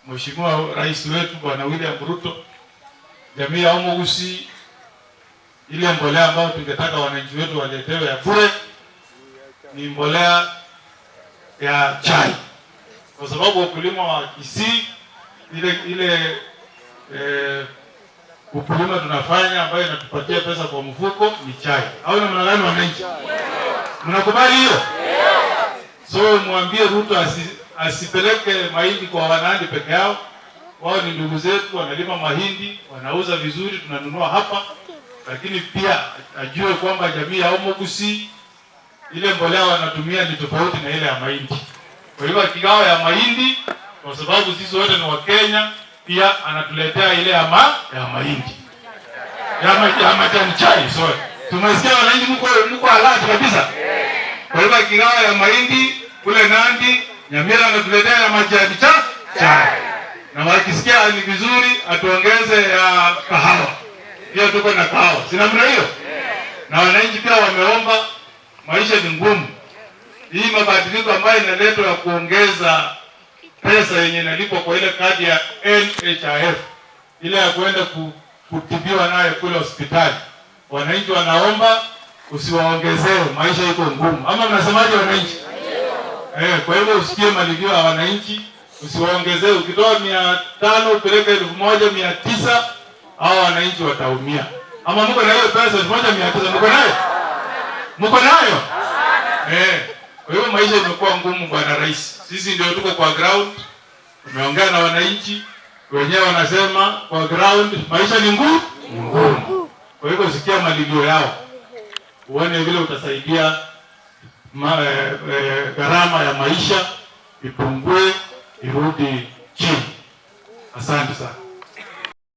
Mheshimiwa Rais wetu Bwana William Ruto, jamii ya Omogusi, ile mbolea ambayo tungetaka wananchi wetu waletewe ya bure ni mbolea ya chai, kwa sababu ukulima wa Kisii ukulima tunafanya ambayo inatupatia pesa kwa mfuko ni chai. Au namna gani wananchi? Mnakubali hiyo? So mwambie Ruto asipeleke mahindi kwa wanandi peke yao. Wao ni ndugu zetu, wanalima mahindi, wanauza vizuri, tunanunua hapa. Lakini pia ajue kwamba jamii ya Omogusi ile mbolea wanatumia ni tofauti na ile ya mahindi. Kwa hivyo kigao ya mahindi, kwa sababu sisi wote ni Wakenya, pia anatuletea ile ya mahindi. Ya majani chai, sorry. Tumesikia wananchi mko alert kabisa. Kwa hivyo kigao ya mahindi kule Nandi, Nyamira anatuletea ya majani chai. Na wakisikia ni vizuri atuongeze ya kahawa. Pia tuko na kahawa. Sina mna hiyo? Na wananchi pia wameomba, maisha ni ngumu. Hii mabadiliko ambayo inaletwa ya kuongeza pesa yenye inalipwa kwa ile kadi ya NHIF, ile ya kwenda kutibiwa nayo kule hospitali. Wananchi wanaomba usiwaongezee, maisha iko ngumu. Ama mnasemaje wananchi? Kwa hivyo usikie malilio ya wananchi, usiwaongezee. Ukitoa 500 upeleke 1900, hao wananchi wataumia. Ama mko na hiyo pesa 1900 mko nayo? Mko nayo? Kwa hivyo maisha imekuwa ngumu bwana rais. Sisi ndio tuko kwa ground. Tumeongea na wananchi, wenyewe wanasema kwa ground maisha ni ngumu. Kwa hivyo sikia malilio yao. Uone vile utasaidia gharama ya maisha ipungue, irudi chini. Asante sana.